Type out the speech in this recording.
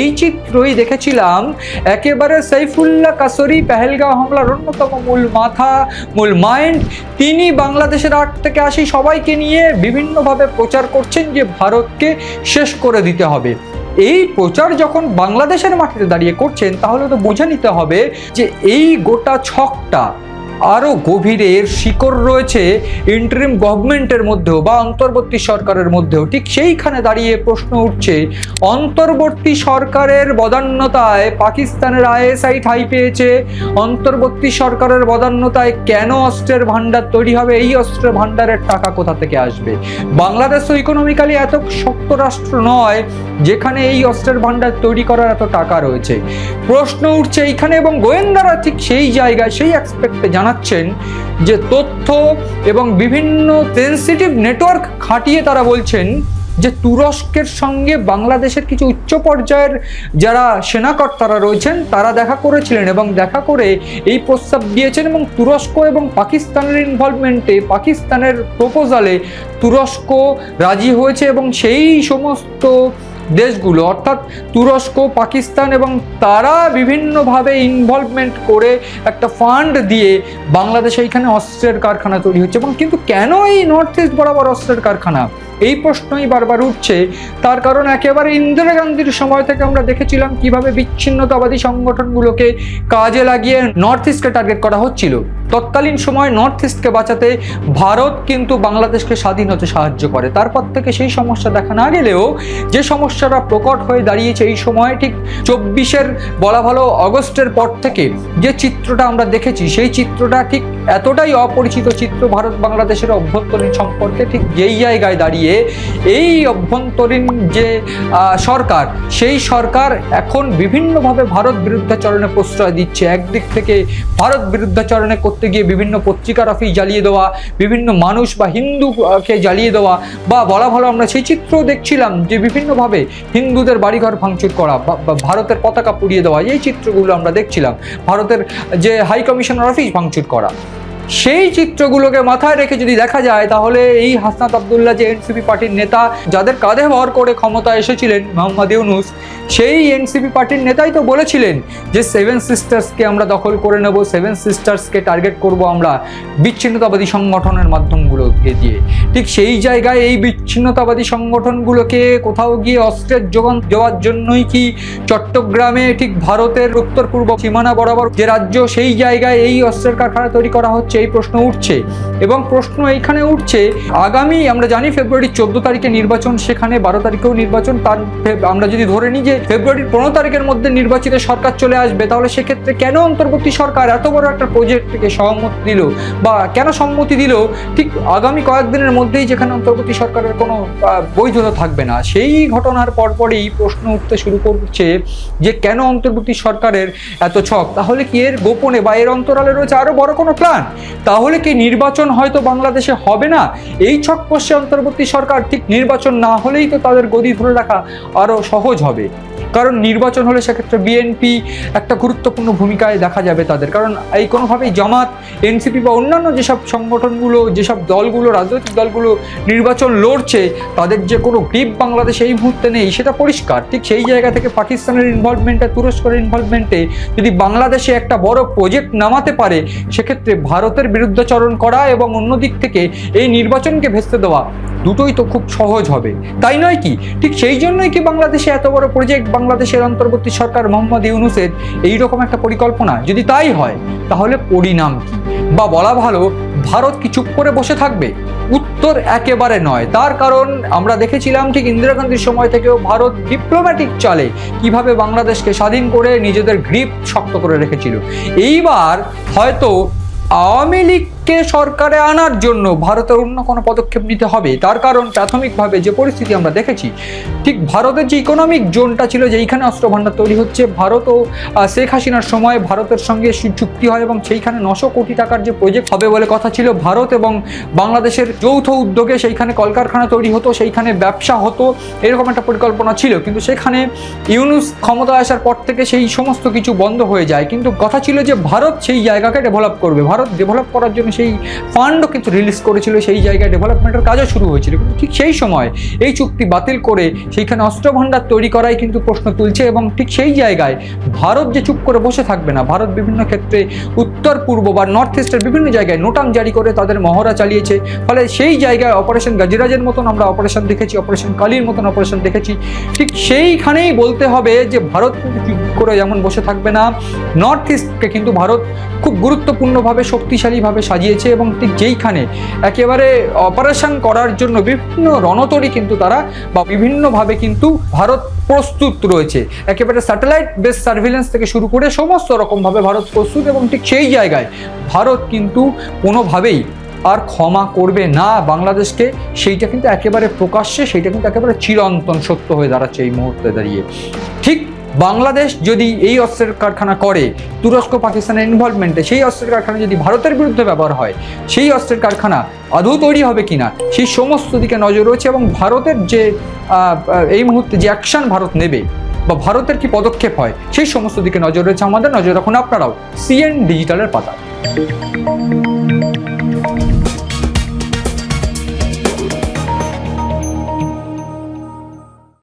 এই চিত্রই দেখেছিলাম একেবারে সাইফুল্লাহ কাসরি পেহেলগাঁও হামলার অন্যতম মূল মাথা, মূল মাইন্ড। তিনি বাংলাদেশের 8 থেকে 80 সবাইকে নিয়ে বিভিন্নভাবে প্রচার করছেন যে ভারতকে শেষ করে দিতে হবে। এই প্রচার যখন বাংলাদেশের মাটিতে দাঁড়িয়ে করছেন, তাহলে তো বুঝে নিতে হবে যে এই গোটা ছকটা আরও গভীরে, এর শিকড় রয়েছে ইন্টারিম গভর্নমেন্টের মধ্যেও বা অন্তর্বর্তী সরকারের মধ্যেও। ঠিক সেইখানে দাঁড়িয়ে প্রশ্ন উঠছে, অন্তর্বর্তী সরকারের বদান্যতায় পাকিস্তানের আইএসআই ঠাঁই পেয়েছে, অন্তর্বর্তী সরকারের বদান্যতায় কেন অস্ত্রের ভান্ডার তৈরি হবে, এই অস্ত্রের ভান্ডারের টাকা কোথা থেকে আসবে? বাংলাদেশ তো ইকোনমিক্যালি এত শক্ত রাষ্ট্র নয় যেখানে এই অস্ত্রের ভান্ডার তৈরি করার এত টাকা রয়েছে। প্রশ্ন উঠছে এইখানে, এবং গোয়েন্দারা ঠিক সেই জায়গায়, সেই অ্যাসপেক্টে জানাচ্ছেন যে তথ্য এবং বিভিন্ন সেন্সিটিভ নেটওয়ার্ক খাটিয়ে তারা বলছেন যে তুরস্কের সঙ্গে বাংলাদেশের কিছু উচ্চ পর্যায়ের যারা সেনাকর্তারা রয়েছেন তারা দেখা করেছিলেন এবং দেখা করে এই প্রস্তাব দিয়েছেন, এবং তুরস্ক এবং পাকিস্তানের ইনভলভমেন্টে, পাকিস্তানের প্রপোজালে তুরস্ক রাজি হয়েছে। এবং সেই সমস্ত দেশগুলো অর্থাৎ তুরস্ক, পাকিস্তান, এবং তারা বিভিন্নভাবে ইনভলভমেন্ট করে একটা ফান্ড দিয়ে বাংলাদেশে এইখানে অস্ত্রের কারখানা তৈরি হচ্ছে। এবং কিন্তু কেন এই নর্থ ইস্ট বরাবর অস্ত্রের কারখানা, এই প্রশ্নই বারবার উঠছে। তার কারণ একেবারে ইন্দিরা গান্ধীর সময় থেকে আমরা দেখেছিলাম কিভাবে বিচ্ছিন্নতাবাদী সংগঠনগুলোকে কাজে লাগিয়ে নর্থ ইস্টকে টার্গেট করা হচ্ছিল। তৎকালীন সময় নর্থ ইস্টকে বাঁচাতে ভারত কিন্তু বাংলাদেশকে স্বাধীন হতে সাহায্য করে। তারপর থেকে সেই সমস্যা দেখা না গেলেও যে সমস্যাটা প্রকট হয়ে দাঁড়িয়েছে এই সময়, ঠিক 24-এর বলা ভালো অগস্টের পর থেকে যে চিত্রটা আমরা দেখেছি, সেই চিত্রটা ঠিক এতটাই অপরিচিত চিত্র ভারত বাংলাদেশের অভ্যন্তরীণ সম্পর্কে। ঠিক যেই জায়গায় দাঁড়িয়ে এই অভ্যন্তরীণ যে সরকার, সেই সরকার এখন বিভিন্নভাবে ভারত বিরুদ্ধাচরণে প্রশ্রয় দিচ্ছে। একদিক থেকে ভারত বিরুদ্ধাচরণে করতে গিয়ে বিভিন্ন পত্রিকার অফিস জ্বালিয়ে দেওয়া, বিভিন্ন মানুষ বা হিন্দুকে জ্বালিয়ে দেওয়া, বা বলা ভালো আমরা সেই চিত্র দেখছিলাম যে বিভিন্নভাবে হিন্দুদের বাড়িঘর ভাঙচুর করা বা ভারতের পতাকা পুড়িয়ে দেওয়া, এই চিত্রগুলো আমরা দেখছিলাম। ভারতের যে হাই কমিশনার অফিস ভাঙচুর করা, সেই চিত্রগুলোকে মাথায় রেখে যদি দেখা যায়, তাহলে এই হাসনাত আবদুল্লাহ যে এনসিপি পার্টির নেতা, যাদের কাঁধে ভর করে ক্ষমতা এসেছিলেন মোহাম্মদ ইউনূস, সেই এনসিপি পার্টির নেতাই তো বলেছিলেন যে 7 সিস্টার্সকে আমরা দখল করে নেব, 7 সিস্টার্সকে টার্গেট করব আমরা বিচ্ছিন্নতাবাদী সংগঠনের মাধ্যমগুলোকে দিয়ে। ঠিক সেই জায়গায় এই বিচ্ছিন্নতাবাদী সংগঠনগুলোকে কোথাও গিয়ে অস্ত্রের যোগান দেওয়ার জন্যই কি চট্টগ্রামে, ঠিক ভারতের উত্তর পূর্ব সীমানা বরাবর যে রাজ্য, সেই জায়গায় এই অস্ত্রের কারখানা তৈরি করা হচ্ছে? এই প্রশ্ন উঠছে। এবং প্রশ্ন এইখানে উঠছে, আগামী আমরা জানি ফেব্রুয়ারির 14 তারিখে নির্বাচন, সেখানে 12 তারিখেও নির্বাচন। তার আমরা যদি ধরে নিই যে ফেব্রুয়ারির 15 তারিখের মধ্যে নির্বাচিত সরকার চলে আসবে, তাহলে সেক্ষেত্রে কেন অন্তর্বর্তী সরকার এত বড় একটা প্রজেক্টকে সহমতি দিল, বা কেন সম্মতি দিল ঠিক আগামী কয়েকদিনের মধ্যেই, যেখানে অন্তর্বর্তী সরকারের কোনো বৈধতা থাকবে না? সেই ঘটনার পরপরই প্রশ্ন উঠতে শুরু করছে যে কেন অন্তর্বর্তী সরকারের এত ছক? তাহলে কি এর গোপনে বা এর অন্তরালে রয়েছে আরো বড় কোনো প্ল্যান? তাহলে কি নির্বাচন হয়তো বাংলাদেশে হবে না? এই ছক কষে অন্তর্বর্তী সরকার, ঠিক নির্বাচন না হলেই তো তাদের গদি ধরে রাখা আরো সহজ হবে। কারণ নির্বাচন হলে সেক্ষেত্রে বিএনপি একটা গুরুত্বপূর্ণ ভূমিকায় দেখা যাবে তাদের। কারণ এই কোনোভাবেই জামাত, এনসিপি বা অন্যান্য যেসব সংগঠনগুলো, যেসব দলগুলো, রাজনৈতিক দলগুলো নির্বাচন লড়ছে, তাদের যে কোনো গ্রিপ বাংলাদেশে এই মুহূর্তে নেই, সেটা পরিষ্কার। ঠিক সেই জায়গা থেকে পাকিস্তানের ইনভলভমেন্টে, তুরস্কের ইনভলভমেন্টে যদি বাংলাদেশে একটা বড় প্রজেক্ট নামাতে পারে, সেক্ষেত্রে ভারতের বিরুদ্ধাচরণ করা এবং অন্যদিক থেকে এই নির্বাচনকে ভেস্তে দেওয়া, দুটোই তো খুব সহজ হবে, তাই নয় কি? ঠিক সেই জন্যই কি বাংলাদেশে এত বড় প্রজেক্ট, বাংলাদেশের অন্তর্বর্তী সরকার মোহাম্মদ ইউনূসের এইরকম একটা পরিকল্পনা? যদি তাই হয়, তাহলে পরিণাম কি? বা বলা ভালো, ভারত কি চুপ করে বসে থাকবে? উত্তর একেবারে নয়। তার কারণ আমরা দেখেছিলাম ঠিক ইন্দিরা গান্ধীর সময় থেকেও ভারত ডিপ্লোম্যাটিক চালে কিভাবে বাংলাদেশকে স্বাধীন করে নিজেদের গ্রিপ শক্ত করে রেখেছিল। এইবার হয়তো আওয়ামী লীগকে সরকারে আনার জন্য ভারতের অন্য কোনো পদক্ষেপ নিতে হবে। তার কারণ প্রাথমিকভাবে যে পরিস্থিতি আমরা দেখেছি, ঠিক ভারতের যে ইকোনমিক জোনটা ছিল, যেইখানে অস্ত্র ভান্ডার তৈরি হচ্ছে, ভারত ও শেখ হাসিনার সময় ভারতের সঙ্গে চুক্তি হয় এবং সেইখানে 900 কোটি টাকার যে প্রজেক্ট হবে বলে কথা ছিল, ভারত এবং বাংলাদেশের যৌথ উদ্যোগে সেইখানে কলকারখানা তৈরি হতো, সেইখানে ব্যবসা হতো, এরকম একটা পরিকল্পনা ছিল। কিন্তু সেখানে ইউনূস ক্ষমতায় আসার পর থেকে সেই সমস্ত কিছু বন্ধ হয়ে যায়। কিন্তু কথা ছিল যে ভারত সেই জায়গাকে ডেভেলপ করবে, ভারত ডেভেলপ করার জন্য সেই ফান্ডও কিন্তু রিলিজ করেছিল, সেই জায়গায় ডেভেলপমেন্টের কাজও শুরু হয়েছিল। কিন্তু ঠিক সেই সময় এই চুক্তি বাতিল করে সেইখানে অস্ত্রভাণ্ডার তৈরি করাই কিন্তু প্রশ্ন তুলছে। এবং ঠিক সেই জায়গায় ভারত যে চুপ করে বসে থাকবে না, ভারত বিভিন্ন ক্ষেত্রে উত্তর পূর্ব বা নর্থ ইস্টের বিভিন্ন জায়গায় নোটাম জারি করে তাদের মহড়া চালিয়েছে। ফলে সেই জায়গায় অপারেশন গাজিরাজের মতন আমরা অপারেশন দেখেছি, অপারেশন কালীর মতন অপারেশন দেখেছি। ঠিক সেইখানেই বলতে হবে যে ভারত কিন্তু চুপ করে যেমন বসে থাকবে না, নর্থ ইস্টকে কিন্তু ভারত খুব গুরুত্বপূর্ণভাবে শক্তিশালীভাবে সাজিয়েছে। এবং ঠিক যেইখানে একেবারে অপারেশন করার জন্য বিভিন্ন রণতরী কিন্তু তারা বা বিভিন্নভাবে কিন্তু ভারত প্রস্তুত রয়েছে। একেবারে স্যাটেলাইট বেস সার্ভিলেন্স থেকে শুরু করে সমস্ত রকমভাবে ভারত প্রস্তুত। এবং ঠিক সেই জায়গায় ভারত কিন্তু কোনোভাবেই আর ক্ষমা করবে না বাংলাদেশকে, সেইটা কিন্তু একেবারে প্রকাশ্যে, সেইটা কিন্তু একেবারে চিরন্তন সত্য হয়ে দাঁড়াচ্ছে এই মুহূর্তে দাঁড়িয়ে। ঠিক বাংলাদেশ যদি এই অস্ত্রের কারখানা করে তুরস্ক পাকিস্তানের ইনভলভমেন্টে, সেই অস্ত্রের কারখানা যদি ভারতের বিরুদ্ধে ব্যবহার হয়, সেই অস্ত্রের কারখানা আদৌ তৈরি হবে কিনা সেই সমস্ত দিকে নজর রয়েছে। এবং ভারতের যে এই মুহূর্তে যে অ্যাকশন ভারত নেবে বা ভারতের কি পদক্ষেপ হয় সেই সমস্ত দিকে নজর রয়েছে আমাদের। নজর রাখুন আপনারাও সিএন ডিজিটালের পাতা।